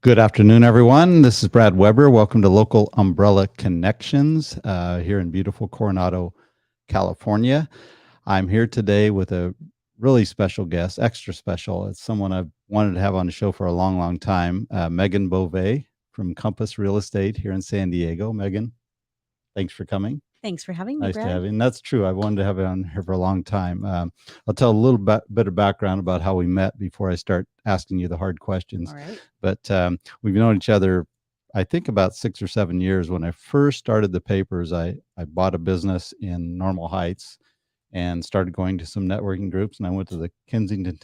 Good afternoon, everyone. This is Brad Weber. Welcome to Local Umbrella Connections here in beautiful Coronado, California. I'm here today with a really special guest, extra special. It's someone I've wanted to have on the show for a long, long time, Megan Beauvais from Compass Real Estate here in San Diego. Megan, thanks for coming. Thanks for having me, Nice Brad. to have you. And that's true. I wanted to have you on here for a long time. I'll tell a little bit of background about how we met before I start asking you the hard questions. All right. But we've known each other, I think, about 6 or 7 years. When I first started the papers, I bought a business in Normal Heights and started going to some networking groups. And I went to the Kensington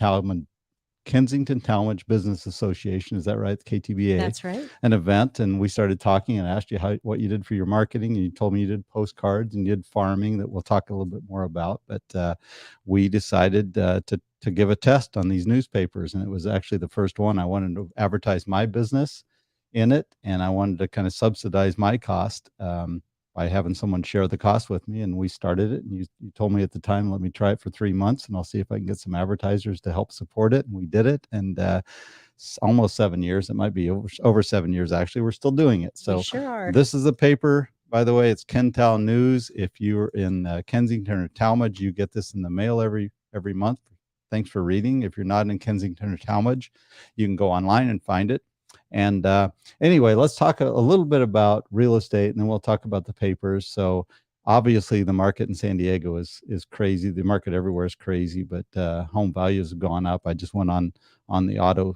Talmadge Business Association. Is that right? KTBA. That's right. An event, and we started talking and asked you what you did for your marketing, and you told me you did postcards and you did farming that we'll talk a little bit more about. But we decided to give a test on these newspapers, and it was actually the first one. I wanted to advertise my business in it, and I wanted to kind of subsidize my cost by having someone share the cost with me. And we started it, and you told me at the time, let me try it for 3 months and I'll see if I can get some advertisers to help support it. And we did it. And almost 7 years, it might be over 7 years, actually, we're still doing it. So we sure are. This is the paper, by the way. It's Ken-Tal News. If you're in Kensington or Talmadge, you get this in the mail every month. Thanks for reading. If you're not in Kensington or Talmadge, you can go online and find it. And anyway, let's talk a little bit about real estate, and then we'll talk about the papers. So obviously the market in San Diego is crazy. The market everywhere is crazy, but home values have gone up. I just went on the auto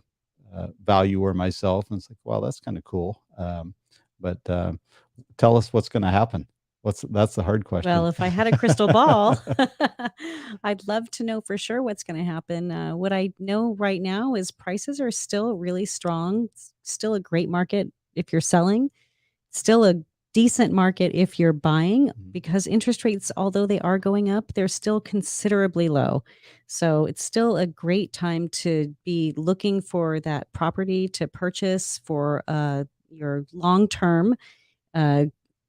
valuer myself, and it's like, wow, that's kind of cool. But tell us what's going to happen. That's the hard question. Well, if I had a crystal ball, I'd love to know for sure what's going to happen. What I know right now is prices are still really strong. It's still a great market if you're selling. Still a decent market if you're buying, because interest rates, although they are going up, they're still considerably low. So it's still a great time to be looking for that property to purchase for your long-term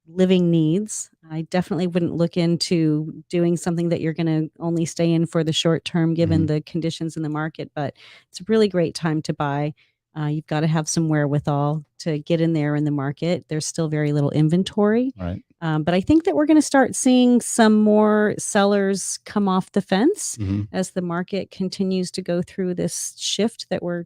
living needs. I definitely wouldn't look into doing something that you're going to only stay in for the short term, given the conditions in the market. But it's a really great time to buy. You've got to have some wherewithal to get in there in the market. There's still very little inventory. Right. But I think that we're going to start seeing some more sellers come off the fence as the market continues to go through this shift that we're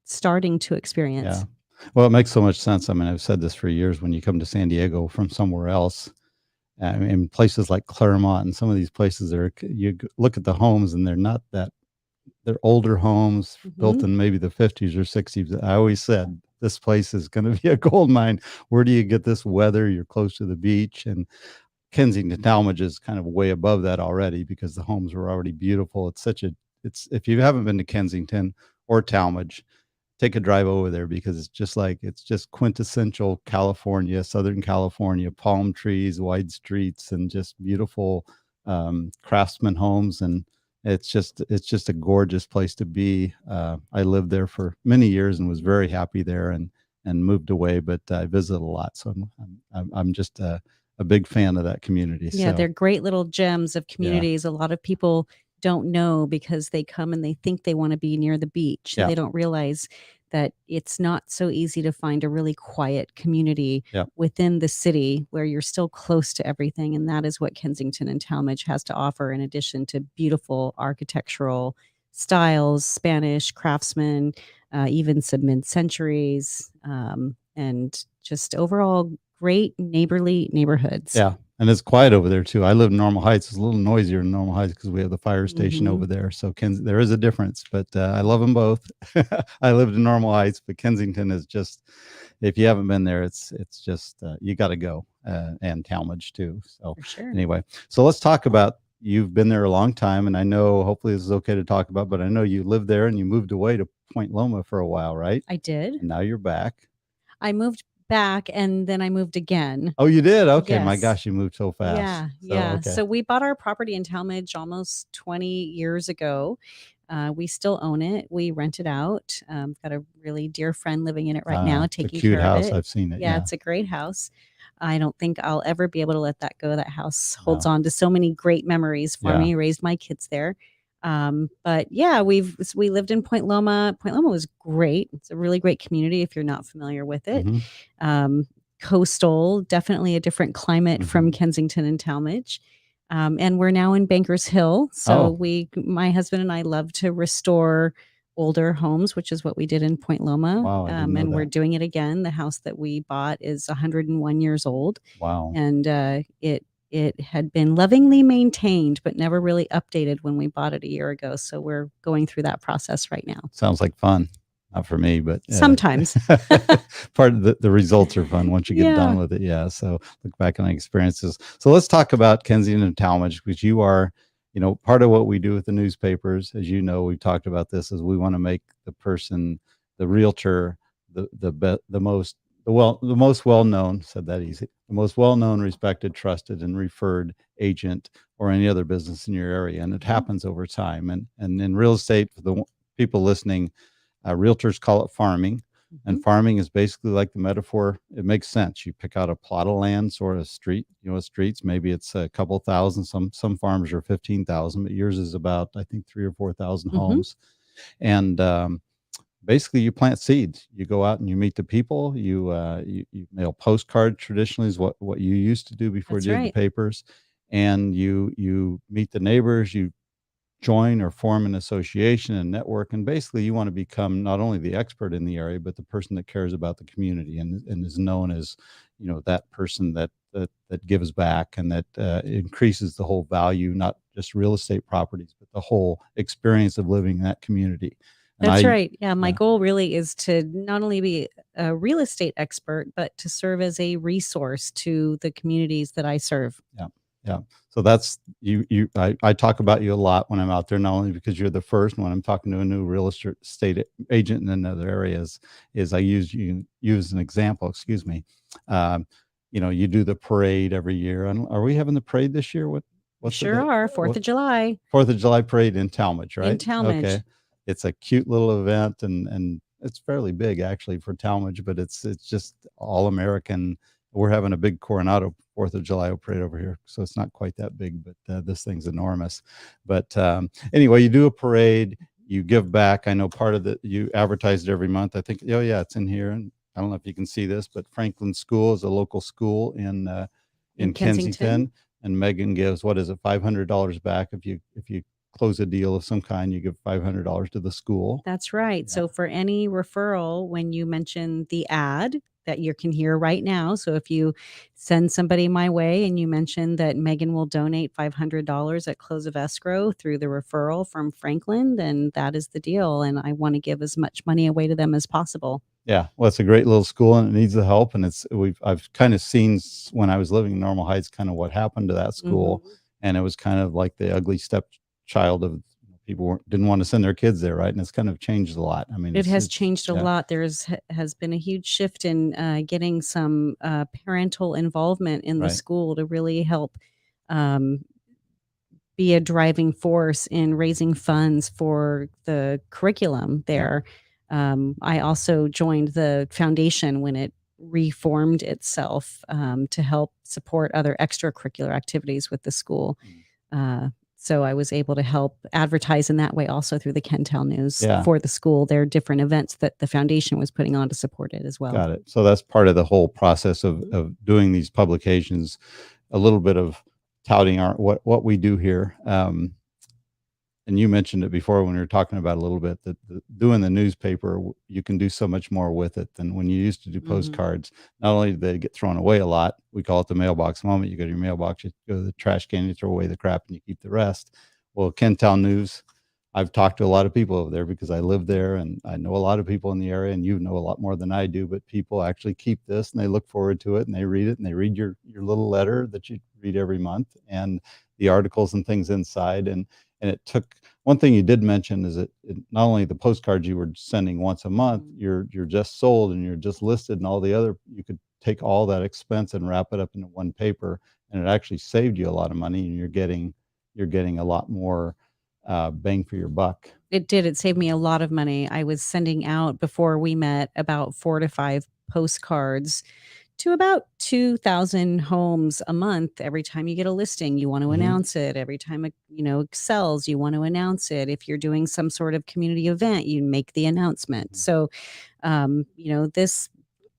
starting to experience. Yeah. Well, it makes so much sense. I mean, I've said this for years. When you come to San Diego from somewhere else, in places like Claremont and some of these places, you look at the homes and they're older homes built in maybe the 50s or 60s. I always said, this place is going to be a gold mine. Where do you get this weather? You're close to the beach. And Kensington Talmadge is kind of way above that already, because the homes were already beautiful. If you haven't been to Kensington or Talmadge, take a drive over there, because it's just quintessential California, Southern California, palm trees, wide streets, and just beautiful craftsman homes. And it's just a gorgeous place to be. I lived there for many years and was very happy there, and moved away, but I visit a lot. So I'm just a big fan of that community. Yeah, so they're great little gems of communities. A lot of people don't know, because they come and they think they want to be near the beach. Yeah. They don't realize that it's not so easy to find a really quiet community within the city where you're still close to everything. And that is what Kensington and Talmadge has to offer, in addition to beautiful architectural styles, Spanish craftsmen, even some mid-centuries, and just overall great neighborly neighborhoods. Yeah. And it's quiet over there too. I live in Normal Heights. It's a little noisier in Normal Heights because we have the fire station over there. So there is a difference, but I love them both. I lived in Normal Heights, but Kensington is just, if you haven't been there, it's just, you got to go, and Talmadge too. So anyway, so let's talk about, you've been there a long time, and I know, hopefully this is okay to talk about, but I know you lived there and you moved away to Point Loma for a while, right? I did. And now you're back. I moved back, and then I moved again. Oh, you did? Okay. Yes. My gosh, you moved so fast. Yeah. So we bought our property in Talmadge almost 20 years ago. We still own it. We rent it out. Got a really dear friend living in it right now, taking care house. of it. I've seen it. Yeah, it's a great house. I don't think I'll ever be able to let that go. That house holds on to so many great memories for me. Raised my kids there. But yeah, we lived in Point Loma. Point Loma was great. It's a really great community if you're not familiar with it. Hmm. Coastal, definitely a different climate from Kensington and Talmadge. And we're now in Bankers Hill. So Oh, my husband and I love to restore older homes, which is what we did in Point Loma. wow. I didn't know And we're that. doing it again. The house that we bought is 101 years old, Wow. and it had been lovingly maintained, but never really updated when we bought it a year ago. So we're going through that process right now. Sounds like fun. Not for me, but Sometimes. part of the results are fun once you get done Yeah. with it. Yeah. So look back on experiences. So let's talk about Kensington and Talmadge, because you are, part of what we do with the newspapers, as you know, we've talked about this, is we want to make the person, the realtor, the most well known, said that easy, the most well known, respected, trusted, and referred agent or any other business in your area, and it happens over time. And in real estate, for the people listening, realtors call it farming. And farming is basically like the metaphor. It makes sense. You pick out a plot of land, sort of street, streets. Maybe it's a couple thousand. Some farms are 15,000, but yours is about, I think, 3,000 or 4,000 homes. And basically, you plant seeds. You go out and you meet the people. You mail postcards. Traditionally, is what you used to do before That's you did the right. papers. And you meet the neighbors. You join or form an association and network, and basically you want to become not only the expert in the area but the person that cares about the community, and is known as that person that gives back, and that increases the whole value, not just real estate properties, but the whole experience of living in that community. And That's right. Yeah, my yeah. goal really is to not only be a real estate expert, but to serve as a resource to the communities that I serve. Yeah. Yeah. So that's I talk about you a lot when I'm out there, not only because you're the first. When I'm talking to a new real estate agent in another areas, is I use an example, excuse me. You do the parade every year. And are we having the parade this year? We What's sure the are. 4th of July 4th of July parade in Talmadge, in right? Talmadge. Okay. It's a cute little event, and it's fairly big actually for Talmadge, but it's just all American. We're having a big Coronado 4th of July parade over here, so it's not quite that big, but this thing's enormous. But anyway, you do a parade, you give back. I know part of you advertise it every month. I think, oh yeah, it's in here, and I don't know if you can see this, but Franklin School is a local school in Kensington, and Megan gives, what is it, $500 back if you close a deal of some kind. You give $500 to the school. That's right. Yeah. So for any referral, when you mention the ad that you can hear right now, so if you send somebody my way and you mention that Megan will donate $500 at close of escrow through the referral from Franklin, then that is the deal. And I want to give as much money away to them as possible. Yeah, well, it's a great little school, and it needs the help. And I've kind of seen, when I was living in Normal Heights, kind of what happened to that school, and it was kind of like the ugly stepchild of people didn't want to send their kids there, right? And it's kind of changed a lot. I mean, it has changed a lot. There has been a huge shift in getting some parental involvement in the school to really help be a driving force in raising funds for the curriculum there. I also joined the foundation when it reformed itself to help support other extracurricular activities with the school. So I was able to help advertise in that way also through the Ken-Tal news for the school. There are different events that the foundation was putting on to support it as well. Got it. So that's part of the whole process of doing these publications, a little bit of touting what we do here. And you mentioned it before when we were talking about a little bit that doing the newspaper, you can do so much more with it than when you used to do postcards. Not only do they get thrown away a lot, we call it the mailbox moment. You go to your mailbox, you go to the trash can, you throw away the crap, and you keep the rest. Well, Ken-Tal News, I've talked to a lot of people over there because I live there, and I know a lot of people in the area, and you know a lot more than I do, but people actually keep this and they look forward to it, and they read it, and they read your little letter that you read every month, and the articles and things inside. And it took, one thing you did mention is that not only the postcards you were sending once a month, you're just sold and you're just listed, and all the other, you could take all that expense and wrap it up into one paper, and it actually saved you a lot of money, and you're getting a lot more bang for your buck. It did. It saved me a lot of money. I was sending out, before we met, about 4 to 5 postcards to about 2,000 homes a month. Every time you get a listing, you want to announce it. Every time it, sells, you want to announce it. If you're doing some sort of community event, you make the announcement. So, this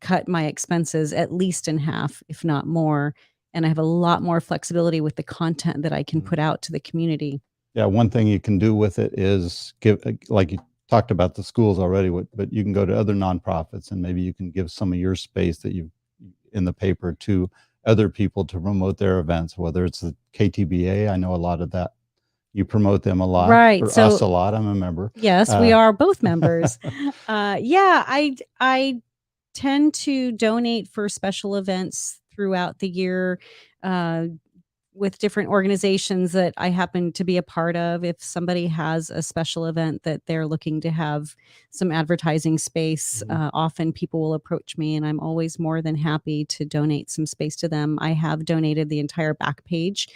cut my expenses at least in half, if not more. And I have a lot more flexibility with the content that I can put out to the community. Yeah, one thing you can do with it is give, like you talked about the schools already, but you can go to other nonprofits and maybe you can give some of your space that you in the paper to other people to promote their events, whether it's the KTBA. I know a lot of that. You promote them a lot. Right. Or So us a lot. I'm a member. yes, we are both members. Yeah, I tend to donate for special events throughout the year. With different organizations that I happen to be a part of. If somebody has a special event that they're looking to have some advertising space, often people will approach me, and I'm always more than happy to donate some space to them. I have donated the entire back page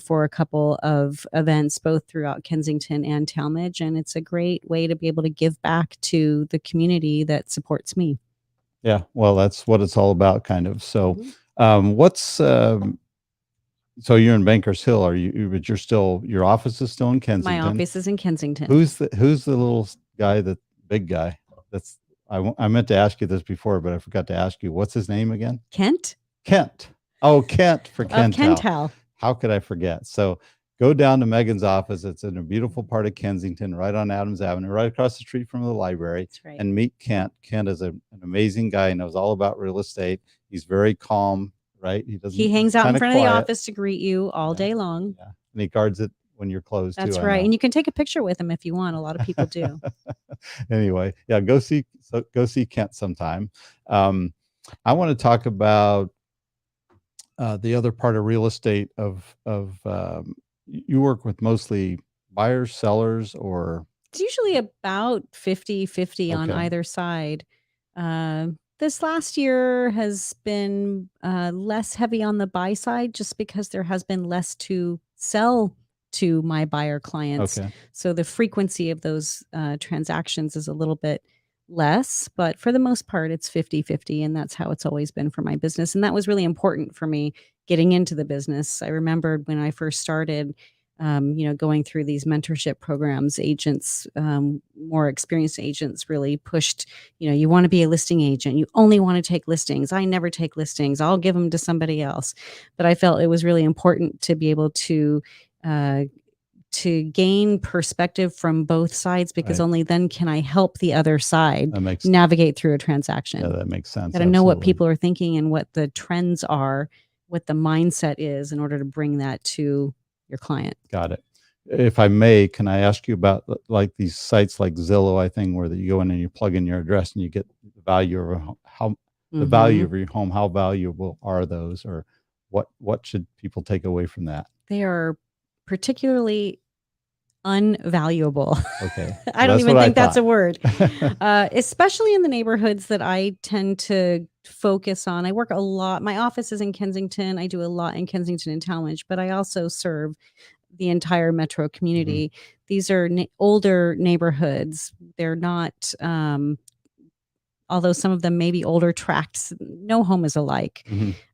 for a couple of events, both throughout Kensington and Talmadge, and it's a great way to be able to give back to the community that supports me. Yeah, well, that's what it's all about, kind of. So, so you're in Bankers Hill, but your office is still in Kensington. My office is in Kensington. Who's the little guy, the big guy? I meant to ask you this before, but I forgot to ask you. What's his name again? Kent. Oh, Kent for Ken-Tal. Ken-Tal. How could I forget? So go down to Megan's office. It's in a beautiful part of Kensington, right on Adams Avenue, right across the street from the library. That's right. And meet Kent. Kent is an amazing guy. He knows all about real estate. He's very calm. Right? He hangs out in front of the office to greet you all day long. Yeah. And he guards it when you're closed. That's right. And you can take a picture with him if you want. A lot of people do. Anyway, yeah, go see Kent sometime. I want to talk about the other part of real estate you work with mostly buyers, sellers, or it's usually about 50-50 on either side. This last year has been less heavy on the buy side just because there has been less to sell to my buyer clients. So the frequency of those transactions is a little bit less, but for the most part, it's 50-50. And that's how it's always been for my business. And that was really important for me getting into the business. I remembered when I first started, going through these mentorship programs, agents, more experienced agents really pushed, you want to be a listing agent. You only want to take listings. I never take listings. I'll give them to somebody else. But I felt it was really important to be able to gain perspective from both sides, because only then can I help the other side navigate through a transaction. Yeah, that makes sense. Got to know what people are thinking and what the trends are, what the mindset is in order to bring that to your client. Got it. If I may, can I ask you about like these sites like Zillow, I think, where you go in and you plug in your address and you get the value of the value of your home. How valuable are those, or what should people take away from that? They are particularly unvaluable. Okay. I don't even think that's a word. Especially in the neighborhoods that I tend to focus on. I work a lot. My office is in Kensington. I do a lot in Kensington and Talmadge, but I also serve the entire metro community. These are older neighborhoods. They're not, although some of them may be older tracts, no home is alike.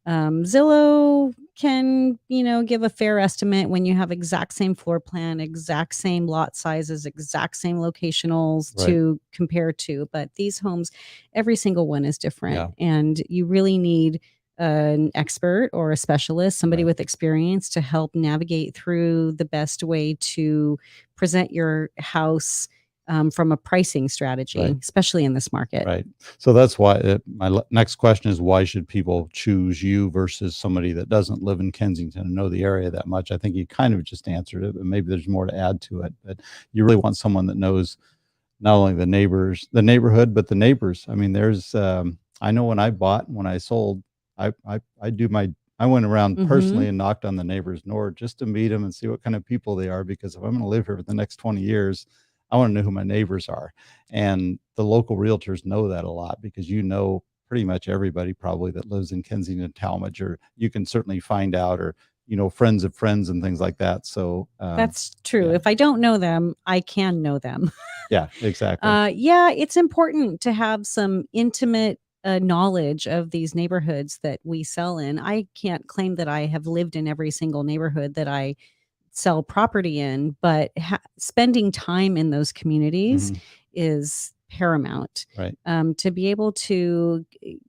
Zillow can, give a fair estimate when you have exact same floor plan, exact same lot sizes, exact same locationals to compare to. But these homes, every single one is different. And you really need an expert or a specialist, somebody with experience to help navigate through the best way to present your house from a pricing strategy, especially in this market. Right. So that's why my next question is, why should people choose you versus somebody that doesn't live in Kensington and know the area that much? I think you kind of just answered it, but maybe there's more to add to it. But you really want someone that knows not only the neighborhood, but the neighbors. I mean, there's, I know when I bought, when I sold, I went around personally and knocked on the neighbor's door just to meet them and see what kind of people they are, because if I'm going to live here for the next 20 years, I want to know who my neighbors are. And the local realtors know that a lot, because pretty much everybody probably that lives in Kensington, Talmadge, or you can certainly find out, or friends of friends and things like that. So that's true. If I don't know them, I can know them. Yeah, exactly. Yeah, it's important to have some intimate a knowledge of these neighborhoods that we sell in. I can't claim that I have lived in every single neighborhood that I sell property in, but spending time in those communities Mhm. is paramount. Right. To be able to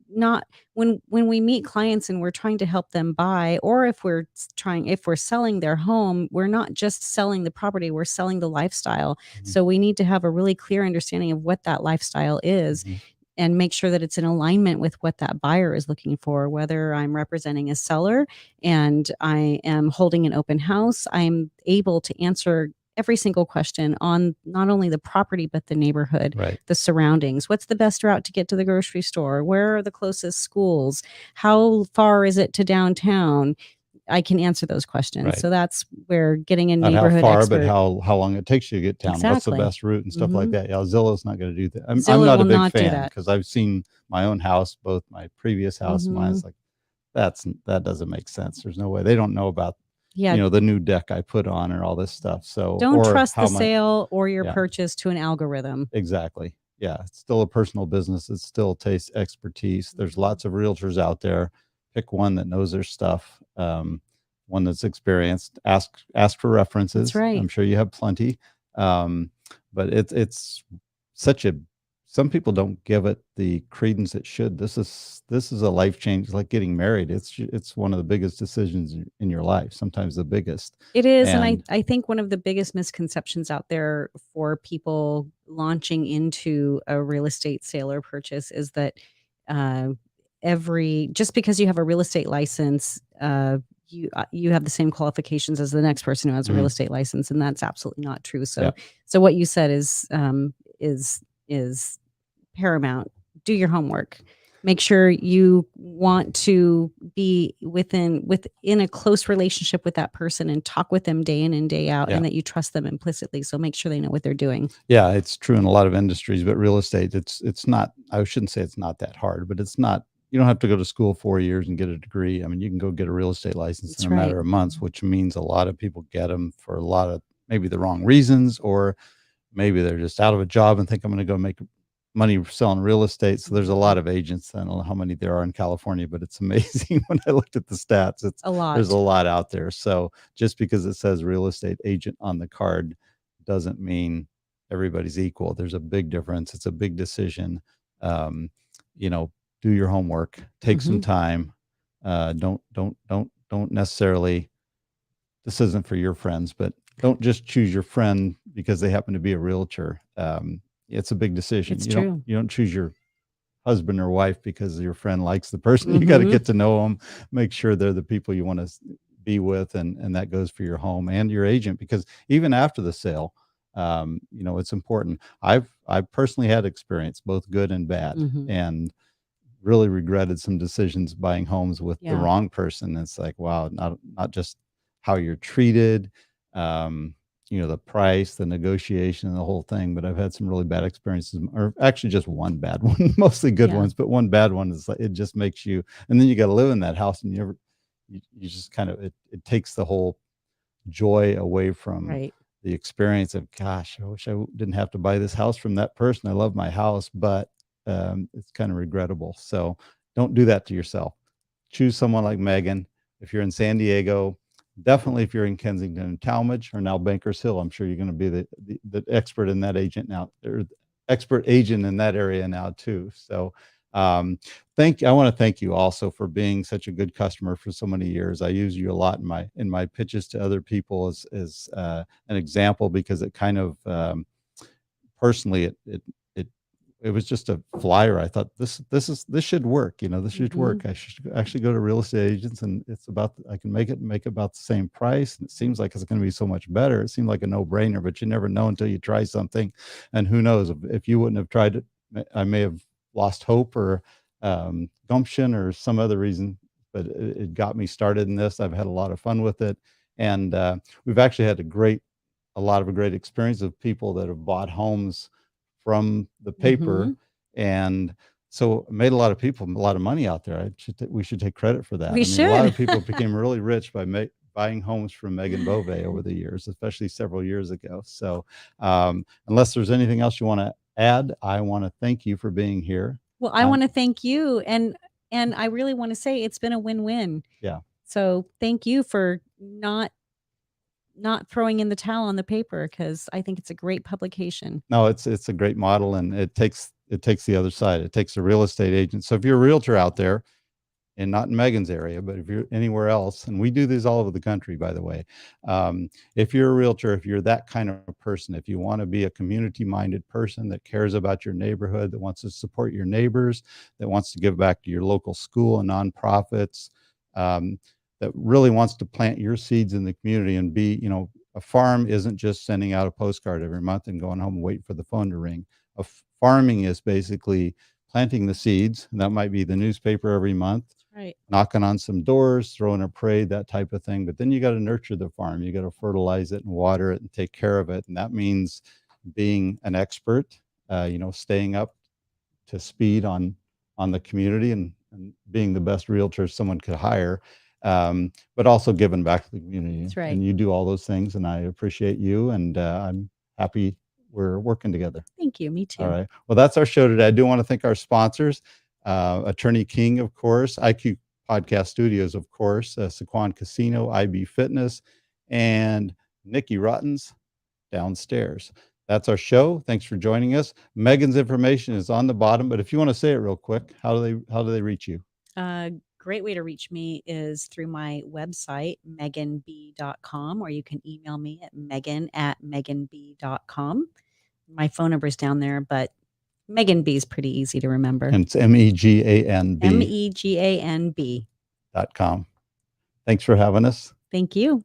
not when we meet clients and we're trying to help them buy, or if we're selling their home, we're not just selling the property, we're selling the lifestyle. Mhm. So we need to have a really clear understanding of what that lifestyle is Mhm. and make sure that it's in alignment with what that buyer is looking for. Whether I'm representing a seller and I am holding an open house, I'm able to answer every single question on not only the property, but the neighborhood, Right. the surroundings. What's the best route to get to the grocery store? Where are the closest schools? How far is it to downtown? I can answer those questions. Right. So that's where getting a Not how neighborhood far, but expert. how long it takes you to get down. What's the Exactly. best route and stuff like Hmm. that. Yeah, Zillow's not going to do that. I'm Zillow not a will big not do fan that. because I've seen my own house, both my previous house and mine. Hmm. It's like that doesn't make sense. There's no way. They don't know about Yeah. the new deck I put on or all this stuff. So Don't or trust the how my sale or your yeah, purchase to an algorithm. exactly. Yeah, it's still a personal business. It still takes expertise. There's Mhm. lots of realtors out there. Pick one that knows their stuff. One that's experienced. Ask for That's references. right. I'm sure you have plenty. Um, but it's such a some people don't give it the credence it should. This is a life change, like getting married. It's one of the biggest decisions in your life, sometimes the biggest. It is, and I And I think one of the biggest misconceptions out there for people launching into a real estate sale or purchase is that, uh, every just because you have a real estate license, you have the same qualifications as the next person who has a real mhm, estate license, and that's absolutely not true. yeah, So what you said is is paramount. Do your homework. Make sure you want to be within a close relationship with that person and talk with them day in and day out, yeah. and that you trust them implicitly. So make sure they know what they're doing. Yeah, it's true in a lot of industries, but real estate, it's not, I shouldn't say it's not that hard, but it's not, you don't have to go to school 4 years and get a degree. I mean, you can go get a real estate license in That's a right. matter of months, which means a lot of people get them for a lot of maybe the wrong reasons, or maybe they're just out of a job and think I'm going to go make money selling real estate. So there's a Mhm. lot of agents. I don't know how many there are in California, but it's amazing when I looked at the stats. A There's a lot. lot out there. So just because it says real estate agent on the card doesn't mean everybody's equal. There's a big difference. It's a big decision. Um, you know, do your homework, take some Mhm. time. Don't necessarily, this isn't for your friends, but don't just choose your friend because they happen to be a realtor. It's a big decision. It's You don't true. you don't choose your husband or wife because your friend likes the person. You got to Mhm. get to know them, make sure they're the people you want to be with, and that goes for your home and your agent because even after the sale, it's important. I've personally had experience, both good and bad, Mhm. and really regretted some decisions buying homes with the Yeah. wrong person. It's like, wow, not just how you're treated, um, the price, the negotiation, the whole thing. But I've had some really bad experiences, or actually just one bad one, mostly good Yeah. ones, but one bad one is like it just makes you, and then you got to live in that house, and you just kind of it takes the whole joy away from Right. the experience of, gosh, I wish didn't have to buy this house from that person. I love my house, but it's kind of regrettable. So don't do that to yourself. Choose someone like Megan. If you're in San Diego, definitely if you're in Kensington and Talmadge or now Bankers Hill, I'm sure you're going to be the expert in that agent now, or expert agent in that area now too. So um, I want to thank you also for being such a good customer for so many years. I use you a lot in my pitches to other people as an example because it kind of personally it it was just a flyer. I thought this should work. This should Mhm. work. I should actually go to real estate agents, and it's about I can make about the same price. And it seems like it's going to be so much better. It seemed like a no brainer, but you never know until you try something. And who knows if you wouldn't have tried it, I may have lost hope or gumption or some other reason. But it got me started in this. I've had a lot of fun with it, and we've actually had a lot of a great experience of people that have bought homes from the paper, Mhm. and so made a lot of people a lot of money out there. We should take credit for that. We I mean, a lot should. of people became really rich by buying homes from Megan Beauvais over the years, especially several years ago. So, unless there's anything else you want to add, I want to thank you for being here. Well, I want to thank you, and I really want to say it's been a win-win. Yeah. So thank you for not throwing in the towel on the paper, because I think it's a great publication. No, it's a great model, and it takes the other side. It takes a real estate agent. So if you're a realtor out there, and not in Megan's area, but if you're anywhere else, and we do these all over the country, by the way. If you're a realtor, if you're that kind of person, if you want to be a community-minded person that cares about your neighborhood, that wants to support your neighbors, that wants to give back to your local school and nonprofits, that really wants to plant your seeds in the community and be, a farm isn't just sending out a postcard every month and going home and waiting for the phone to ring. Farming is basically planting the seeds, and that might be the newspaper every month, Right. knocking on some doors, throwing a parade, that type of thing. But then you got to nurture the farm. You got to fertilize it and water it and take care of it. And that means being an expert, staying up to speed on the community, and being the best realtor someone could hire, but also giving back to the community. That's right. And you do all those things, and I appreciate you, and I'm happy we're working together. Thank you. Me too. All right. Well, that's our show today. I do want to thank our sponsors, Attorney King, of course, IQ Podcast Studios, of course, Sequan Casino, IB Fitness, and Nikki Rotten's Downstairs. That's our show. Thanks for joining us. Megan's information is on the bottom, but if you want to say it real quick, how do they reach you? Great way to reach me is through my website, meganb.com, or you can email me at megan@meganb.com. My phone number is down there, but Megan B is pretty easy to remember. And it's MEGANB. MEGANB. .com. Thanks for having us. Thank you.